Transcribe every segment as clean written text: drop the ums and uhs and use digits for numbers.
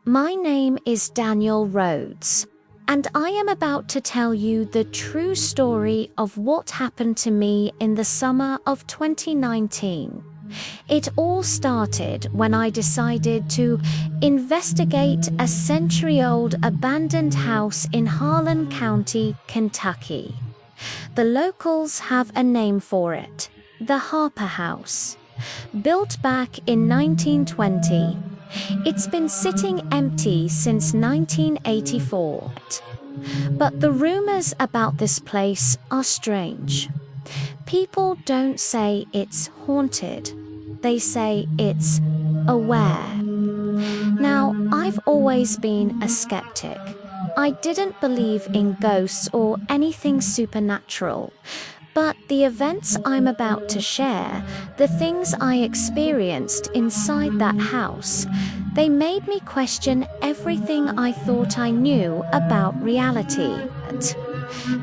My name is Daniel Rhodes, and I am about to tell you the true story of what happened to me in the summer of 2019. It all started when I decided to investigate a century-old abandoned house in Harlan County, Kentucky. The locals have a name for it, the Harper House. Built back in 1920, it's been sitting empty since 1984. But the rumors about this place are strange. People don't say it's haunted, they say it's aware. Now, I've always been a skeptic. I didn't believe in ghosts or anything supernatural. But the events I'm about to share, the things I experienced inside that house, they made me question everything I thought I knew about reality.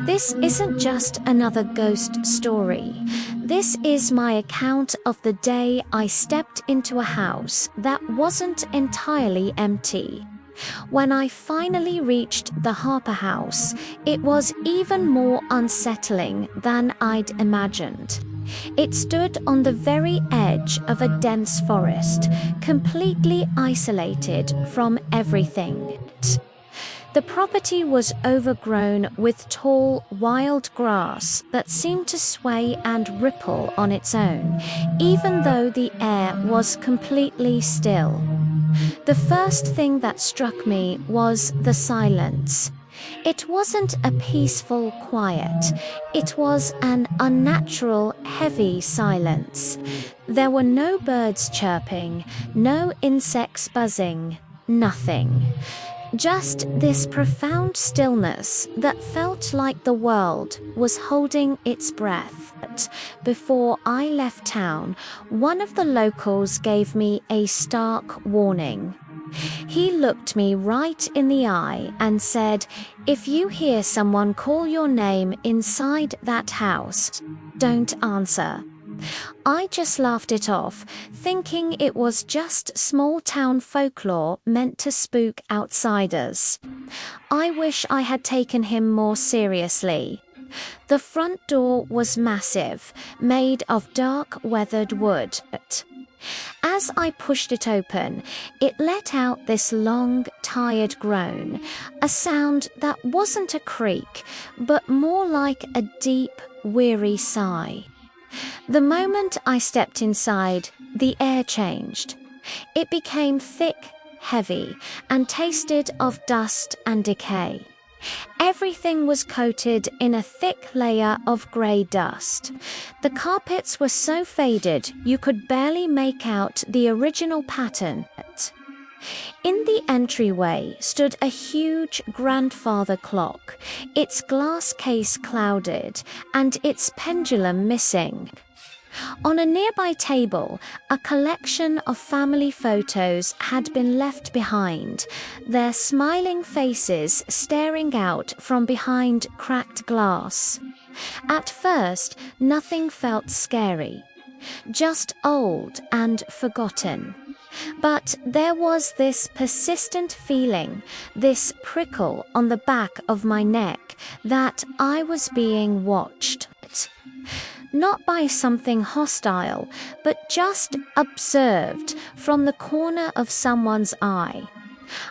This isn't just another ghost story. This is my account of the day I stepped into a house that wasn't entirely empty. When I finally reached the Harper House, it was even more unsettling than I'd imagined. It stood on the very edge of a dense forest, completely isolated from everything. The property was overgrown with tall, wild grass that seemed to sway and ripple on its own, even though the air was completely still. The first thing that struck me was the silence. It wasn't a peaceful quiet. It was an unnatural, heavy silence. There were no birds chirping, no insects buzzing, nothing. Just this profound stillness that felt like the world was holding its breath. Before I left town, one of the locals gave me a stark warning. He looked me right in the eye and said, "If you hear someone call your name inside that house, don't answer." I just laughed it off, thinking it was just small-town folklore meant to spook outsiders. I wish I had taken him more seriously. The front door was massive, made of dark weathered wood. As I pushed it open, it let out this long, tired groan, a sound that wasn't a creak, but more like a deep, weary sigh. The moment I stepped inside, the air changed. It became thick, heavy, and tasted of dust and decay. Everything was coated in a thick layer of grey dust. The carpets were so faded you could barely make out the original pattern. In the entryway stood a huge grandfather clock, its glass case clouded and its pendulum missing. On a nearby table, a collection of family photos had been left behind, their smiling faces staring out from behind cracked glass. At first, nothing felt scary, just old and forgotten. But there was this persistent feeling, this prickle on the back of my neck, that I was being watched. Not by something hostile, but just observed from the corner of someone's eye.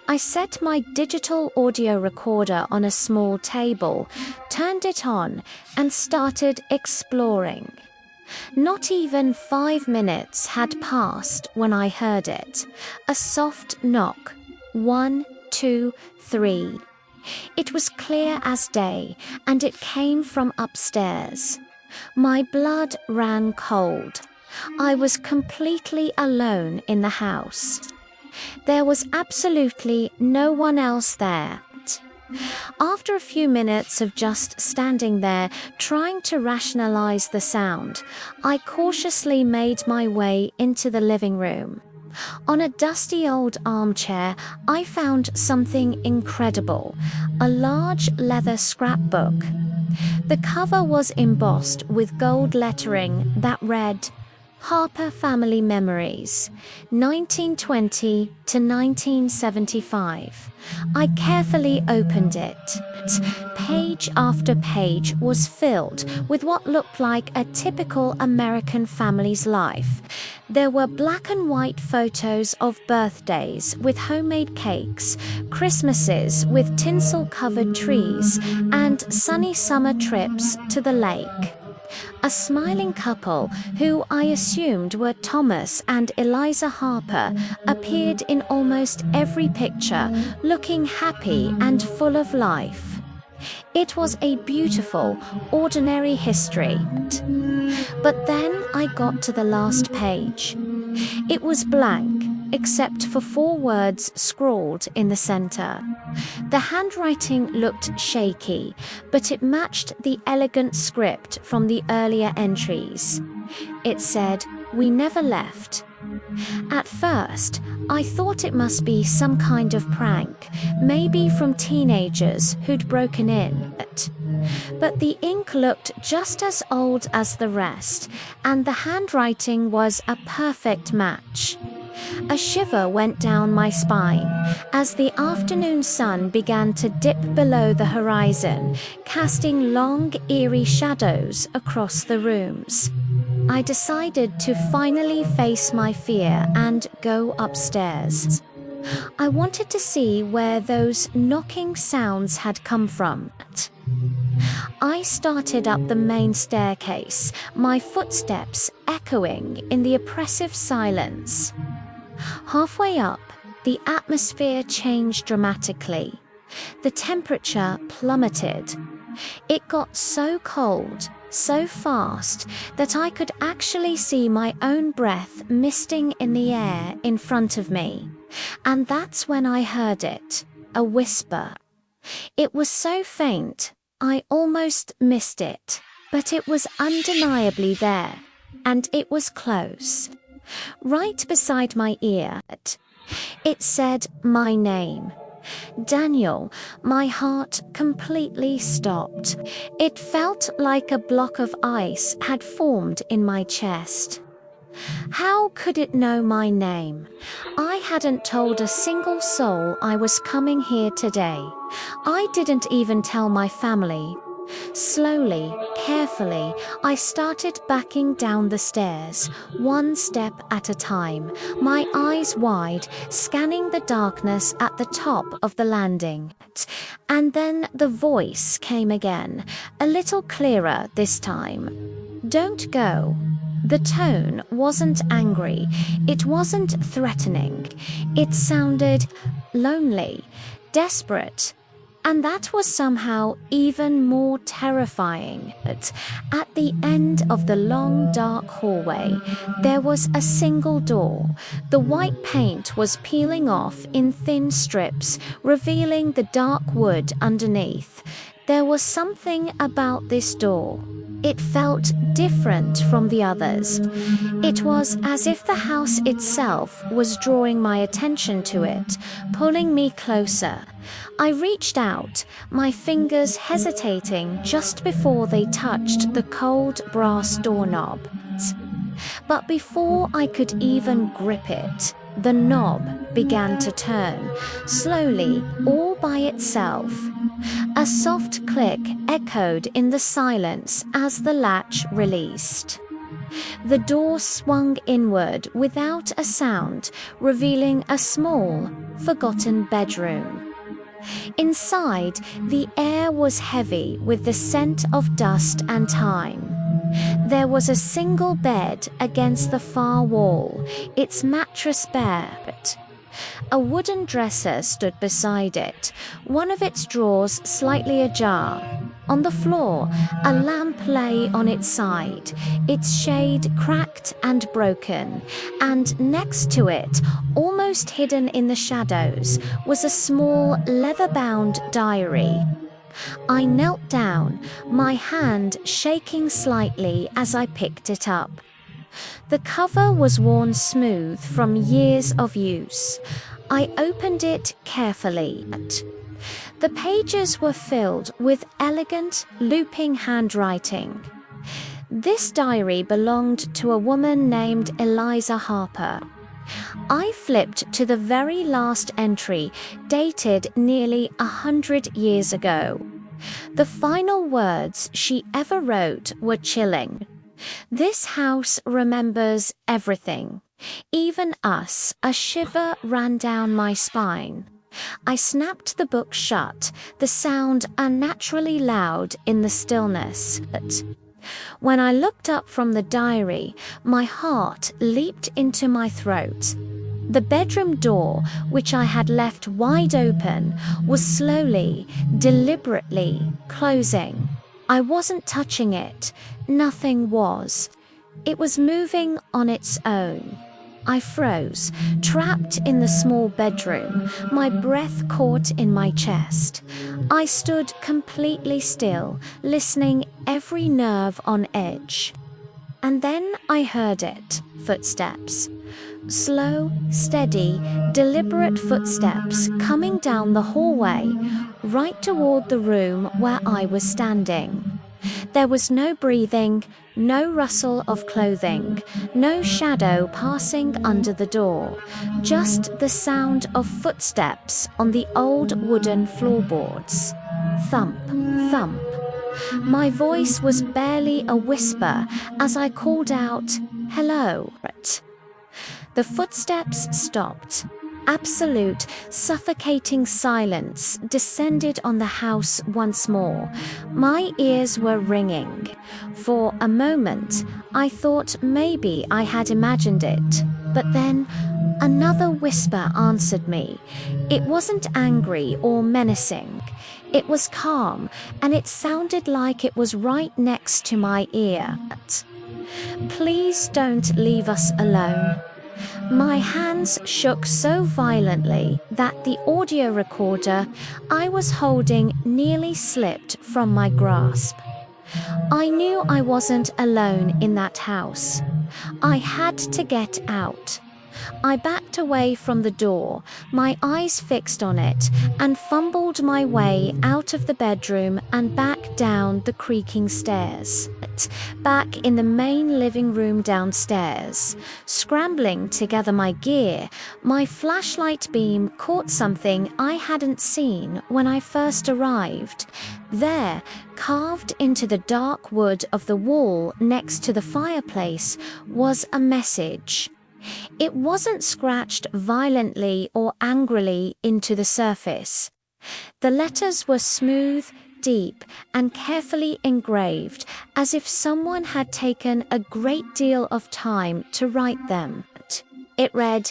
I set my digital audio recorder on a small table, turned it on, and started exploring. Not even 5 minutes had passed when I heard it. A soft knock. 1, 2, 3. It was clear as day, and it came from upstairs. My blood ran cold. I was completely alone in the house. There was absolutely no one else there. After a few minutes of just standing there, trying to rationalize the sound, I cautiously made my way into the living room. On a dusty old armchair, I found something incredible, a large leather scrapbook. The cover was embossed with gold lettering that read, Harper Family Memories, 1920 to 1975. I carefully opened it. Page after page was filled with what looked like a typical American family's life. There were black and white photos of birthdays with homemade cakes, Christmases with tinsel-covered trees, and sunny summer trips to the lake. A smiling couple, who I assumed were Thomas and Eliza Harper, appeared in almost every picture, looking happy and full of life. It was a beautiful, ordinary history. But then I got to the last page. It was blank, except for 4 words scrawled in the center. The handwriting looked shaky, but it matched the elegant script from the earlier entries. It said, "We never left." At first, I thought it must be some kind of prank, maybe from teenagers who'd broken in. But the ink looked just as old as the rest, and the handwriting was a perfect match. A shiver went down my spine as the afternoon sun began to dip below the horizon, casting long, eerie shadows across the rooms. I decided to finally face my fear and go upstairs. I wanted to see where those knocking sounds had come from. I started up the main staircase, my footsteps echoing in the oppressive silence. Halfway up, the atmosphere changed dramatically. The temperature plummeted. It got so cold, so fast, that I could actually see my own breath misting in the air in front of me. And that's when I heard it, a whisper. It was so faint, I almost missed it, but it was undeniably there, and it was close. Right beside my ear. It said my name. Daniel. My heart completely stopped. It felt like a block of ice had formed in my chest. How could it know my name? I hadn't told a single soul I was coming here today. I didn't even tell my family. Slowly, carefully, I started backing down the stairs, one step at a time, my eyes wide, scanning the darkness at the top of the landing. And then the voice came again, a little clearer this time. "Don't go." The tone wasn't angry, it wasn't threatening. It sounded lonely, desperate. And that was somehow even more terrifying. At the end of the long, dark hallway, there was a single door. The white paint was peeling off in thin strips, revealing the dark wood underneath. There was something about this door. It felt different from the others. It was as if the house itself was drawing my attention to it, pulling me closer. I reached out, my fingers hesitating just before they touched the cold brass doorknob. But before I could even grip it, the knob began to turn, slowly, all by itself. A soft click echoed in the silence as the latch released. The door swung inward without a sound, revealing a small, forgotten bedroom. Inside, the air was heavy with the scent of dust and time. There was a single bed against the far wall, its mattress bare. A wooden dresser stood beside it, one of its drawers slightly ajar. On the floor, a lamp lay on its side, its shade cracked and broken, and next to it, almost hidden in the shadows, was a small leather-bound diary. I knelt down, my hand shaking slightly as I picked it up. The cover was worn smooth from years of use. I opened it carefully. The pages were filled with elegant, looping handwriting. This diary belonged to a woman named Eliza Harper. I flipped to the very last entry, dated nearly 100 years ago. The final words she ever wrote were chilling. "This house remembers everything, even us." A shiver ran down my spine. I snapped the book shut, the sound unnaturally loud in the stillness. But when I looked up from the diary, my heart leaped into my throat. The bedroom door, which I had left wide open, was slowly, deliberately closing. I wasn't touching it. Nothing was. It was moving on its own. I froze, trapped in the small bedroom, my breath caught in my chest. I stood completely still, listening, every nerve on edge. And then I heard it. Footsteps. Slow, steady, deliberate footsteps coming down the hallway, right toward the room where I was standing. There was no breathing, no rustle of clothing, no shadow passing under the door, just the sound of footsteps on the old wooden floorboards. Thump, thump. My voice was barely a whisper as I called out, "Hello." The footsteps stopped. Absolute, suffocating silence descended on the house once more. My ears were ringing. For a moment, I thought maybe I had imagined it. But then, another whisper answered me. It wasn't angry or menacing. It was calm, and it sounded like it was right next to my ear. "Please don't leave us alone." My hands shook so violently that the audio recorder I was holding nearly slipped from my grasp. I knew I wasn't alone in that house. I had to get out. I backed away from the door, my eyes fixed on it, and fumbled my way out of the bedroom and back down the creaking stairs. Back in the main living room downstairs, scrambling to gather my gear, my flashlight beam caught something I hadn't seen when I first arrived. There, carved into the dark wood of the wall next to the fireplace, was a message. It wasn't scratched violently or angrily into the surface. The letters were smooth, deep, and carefully engraved, as if someone had taken a great deal of time to write them. It read,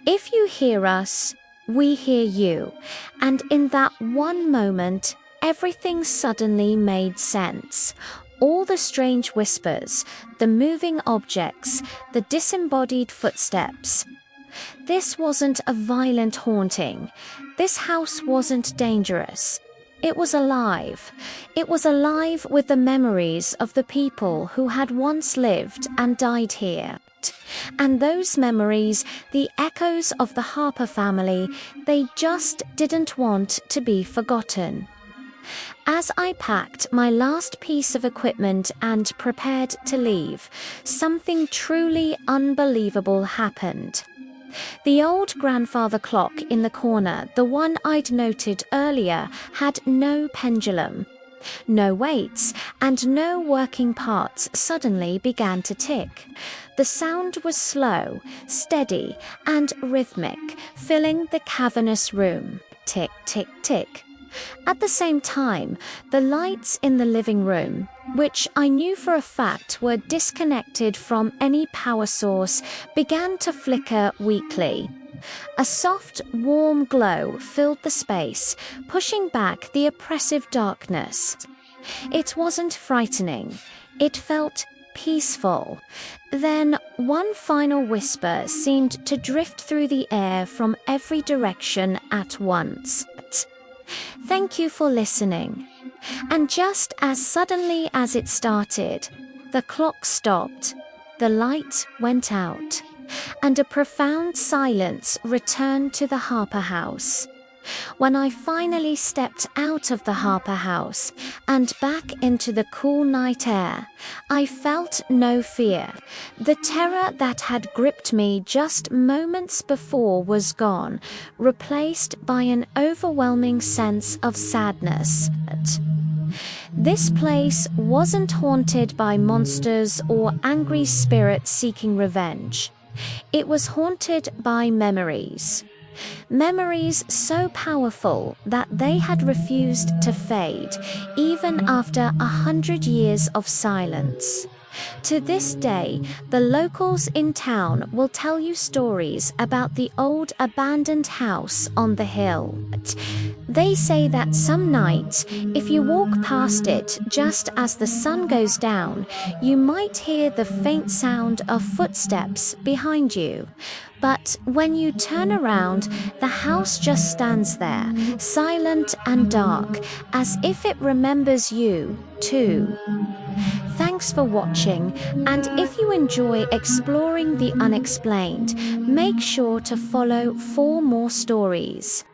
"If you hear us, we hear you." And in that one moment, everything suddenly made sense. All the strange whispers, the moving objects, the disembodied footsteps. This wasn't a violent haunting. This house wasn't dangerous. It was alive. It was alive with the memories of the people who had once lived and died here. And those memories, the echoes of the Harper family, they just didn't want to be forgotten. As I packed my last piece of equipment and prepared to leave, something truly unbelievable happened. The old grandfather clock in the corner, the one I'd noted earlier, had no pendulum. No weights and no working parts suddenly began to tick. The sound was slow, steady, and rhythmic, filling the cavernous room. Tick, tick, tick. At the same time, the lights in the living room, which I knew for a fact were disconnected from any power source, began to flicker weakly. A soft, warm glow filled the space, pushing back the oppressive darkness. It wasn't frightening. It felt peaceful. Then one final whisper seemed to drift through the air from every direction at once. "Thank you for listening." And just as suddenly as it started, the clock stopped, the light went out, and a profound silence returned to the Harper house. When I finally stepped out of the Harper house and back into the cool night air, I felt no fear. The terror that had gripped me just moments before was gone, replaced by an overwhelming sense of sadness. This place wasn't haunted by monsters or angry spirits seeking revenge. It was haunted by memories. Memories so powerful that they had refused to fade, even after 100 years of silence. To this day, the locals in town will tell you stories about the old abandoned house on the hill. They say that some nights, if you walk past it just as the sun goes down, you might hear the faint sound of footsteps behind you. But when you turn around, the house just stands there, silent and dark, as if it remembers you, too. Thanks for watching, and if you enjoy exploring the unexplained, make sure to follow for more stories.